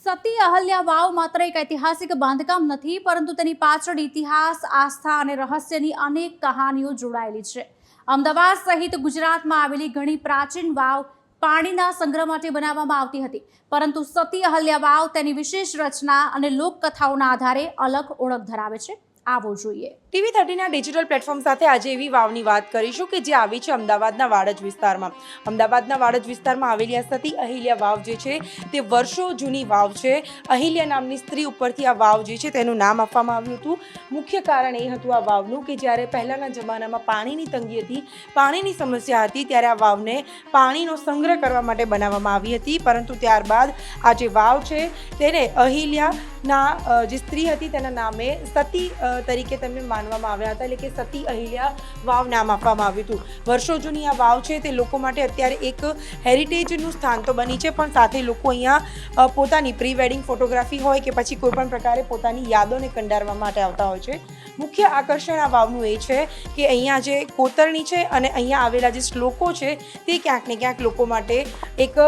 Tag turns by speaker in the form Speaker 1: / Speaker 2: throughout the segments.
Speaker 1: સતી અહલ્યા વાવ માત્ર એક ઐતિહાસિક બાંધકામ નથી, પરંતુ તેની પાછળ ઇતિહાસ, આસ્થા અને રહસ્યની અનેક કહાનીઓ જોડાયેલી છે. અમદાવાદ સહિત ગુજરાતમાં આવેલી ઘણી પ્રાચીન વાવ પાણીના સંગ્રહ માટે બનાવવામાં આવતી હતી, પરંતુ સતી અહલ્યા વાવ તેની વિશેષ રચના અને લોકકથાઓના આધારે અલગ ઓળખ ધરાવે છે. આવો જોઈએ.
Speaker 2: TV13ના ડિજિટલ પ્લેટફોર્મ સાથે આજે એવી વાવની વાત કરીશું કે જે આવી છે અમદાવાદના વાડજ વિસ્તારમાં. અમદાવાદના વાડજ વિસ્તારમાં આવેલી આ સતી અહિલ્યા વાવ જે છે તે વર્ષો જૂની વાવ છે. અહિલ્યા નામની સ્ત્રી ઉપરથી આ વાવ જે છે તેનું નામ આપવામાં આવ્યું હતું. મુખ્ય કારણ એ હતું આ વાવનું કે જ્યારે પહેલાંના જમાનામાં પાણીની તંગી હતી, પાણીની સમસ્યા હતી, ત્યારે આ વાવને પાણીનો સંગ્રહ કરવા માટે બનાવવામાં આવી હતી. પરંતુ ત્યારબાદ આ જે વાવ છે તેને અહિલ્યાના જે સ્ત્રી હતી તેના નામે સતી તરીકે તેમને માનવામાં આવ્યા હતા, એટલે કે સતી અહિલ્યા વાવ નામ આપવામાં આવ્યું હતું. વર્ષો જૂની આ વાવ છે તે લોકો માટે અત્યારે એક હેરિટેજનું સ્થાન તો બની છે, પણ સાથે લોકો અહીંયા પોતાની પ્રી વેડિંગ ફોટોગ્રાફી હોય કે પછી કોઈ પણ પ્રકારે પોતાની યાદોને કંડારવા માટે આવતા હોય છે. મુખ્ય આકર્ષણ આ વાવનું એ છે કે અહીંયા જે કોતરણી છે અને અહીંયા આવેલા જે શ્લોકો છે તે ક્યાંક ને ક્યાંક લોકો માટે એક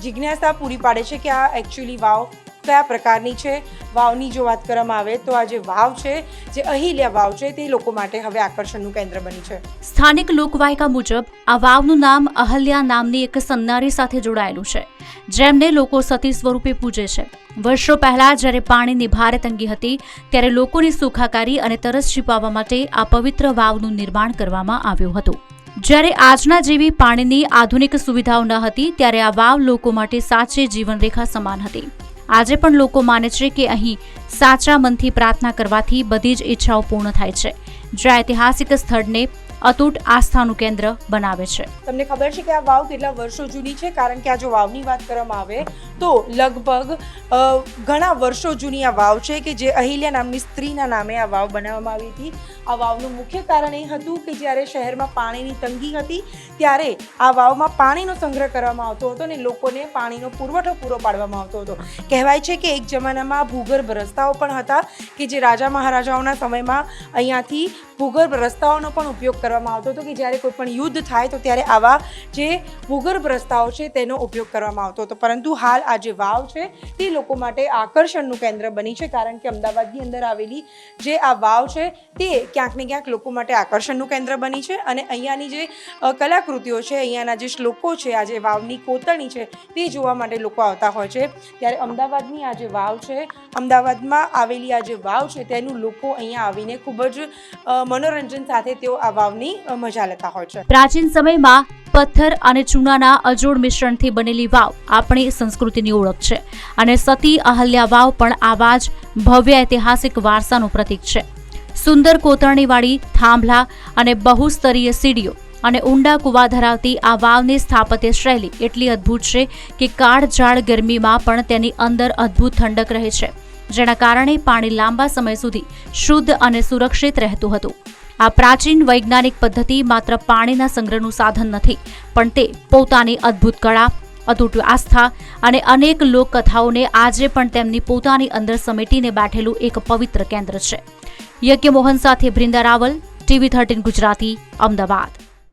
Speaker 2: જિજ્ઞાસા પૂરી પાડે છે કે આ એકચ્યુઅલી વાવ કયા પ્રકારની છે. વાવની જો વાત કરવામાં આવે તો આ જે વાવ છે, જે અહિલ્યા વાવ છે, તે લોકો માટે હવે આકર્ષણનું કેન્દ્ર બની છે.
Speaker 1: સ્થાનિક લોકવાયકા મુજબ આ વાવનું નામ અહલ્યા નામની એક સન્નારી સાથે જોડાયેલું છે, જેમને લોકો સતી સ્વરૂપે પૂજે છે. વર્ષો પહેલા જ્યારે પાણીની ભારે તંગી હતી, ત્યારે લોકોની સુખાકારી અને તરસ છીપાવવા માટે આ પવિત્ર વાવનું નિર્માણ કરવામાં આવ્યું હતું. જ્યારે આજના જેવી પાણીની આધુનિક સુવિધાઓ ન હતી, ત્યારે આ વાવ લોકો માટે સાચી જીવનરેખા સમાન હતી. આજે પણ લોકો માને છે કે અહીં સાચા મનથી પ્રાર્થના કરવાથી બધી જ ઈચ્છાઓ પૂર્ણ થાય છે, જે ઐતિહાસિક સ્થળને અતૂટ આસ્થાનું કેન્દ્ર બનાવે છે.
Speaker 2: તમને ખબર છે કે આ વાવ કેટલા વર્ષો જૂની છે? કારણ કે આ જો વાવની વાત કરવામાં આવે તો લગભગ ઘણા વર્ષો જૂની આ વાવ છે કે જે અહિલ્યા નામની સ્ત્રીના નામે આ વાવ બનાવવામાં આવી હતી. આ વાવનું મુખ્ય કારણ એ હતું કે જ્યારે શહેરમાં પાણીની તંગી હતી, ત્યારે આ વાવમાં પાણીનો સંગ્રહ કરવામાં આવતો હતો અને લોકોને પાણીનો પુરવઠો પૂરો પાડવામાં આવતો હતો. કહેવાય છે કે એક જમાનામાં ભૂગર્ભ રસ્તાઓ પણ હતા કે જે રાજા મહારાજાઓના સમયમાં અહીંયાથી ભૂગર્ભ રસ્તાઓનો પણ ઉપયોગ કરવામાં આવતો હતો કે જ્યારે કોઈ પણ યુદ્ધ થાય તો ત્યારે આવા જે ભૂગર્ભ રસ્તાઓ છે તેનો ઉપયોગ કરવામાં આવતો હતો. પરંતુ હાલ આ જે વાવ છે તે લોકો માટે આકર્ષણનું કેન્દ્ર બની છે, કારણ કે અમદાવાદની અંદર આવેલી જે આ વાવ છે તે ક્યાંક ને ક્યાંક લોકો માટે આકર્ષણનું કેન્દ્ર બની છે. અને અહીંયાની જે કલાકૃતિઓ છે, અહીંયાના જે શ્લોકો છે, આ જે વાવની કોતરણી છે તે જોવા માટે લોકો આવતા હોય છે. ત્યારે અમદાવાદની આ જે વાવ છે, અમદાવાદમાં આવેલી આ જે વાવ છે તેનું લોકો અહીંયા આવીને ખૂબ જ મનોરંજન સાથે તેઓ આ વાવની મજા લેતા હોય છે.
Speaker 1: પ્રાચીન સમયમાં પથ્થર અને ચૂનાના અજોડ મિશ્રણથી બનેલી વાવ આપણી સંસ્કૃતિની ઓળખ છે, અને સતી અહલ્યા વાવ પણ આવા જ ભવ્ય ઐતિહાસિક વારસાનું પ્રતીક છે. સુંદર કોતરણીવાળી થાંભલા અને બહુસ્તરીય સીડીઓ અને ઊંડા કૂવા ધરાવતી આ વાવની સ્થાપત્ય શૈલી એટલી અદ્ભુત છે કે કાળઝાળ ગરમીમાં પણ તેની અંદર અદ્ભુત ઠંડક રહે છે, જેના કારણે પાણી લાંબા સમય સુધી શુદ્ધ અને સુરક્ષિત રહેતું હતું. આ પ્રાચીન વૈજ્ઞાનિક પદ્ધતિ માત્ર પાણીના સંગ્રહનું સાધન નથી, પણ તે પોતાની અદ્ભુત કળા, અતૂટ આસ્થા અને અનેક લોકકથાઓને આજે પણ તેમની પોતાની અંદર સમેટીને બેઠેલું એક પવિત્ર કેન્દ્ર છે. યજ્ઞ મોહન સાથે બ્રિંદા રાવલ, TV13 ગુજરાતી, અમદાવાદ.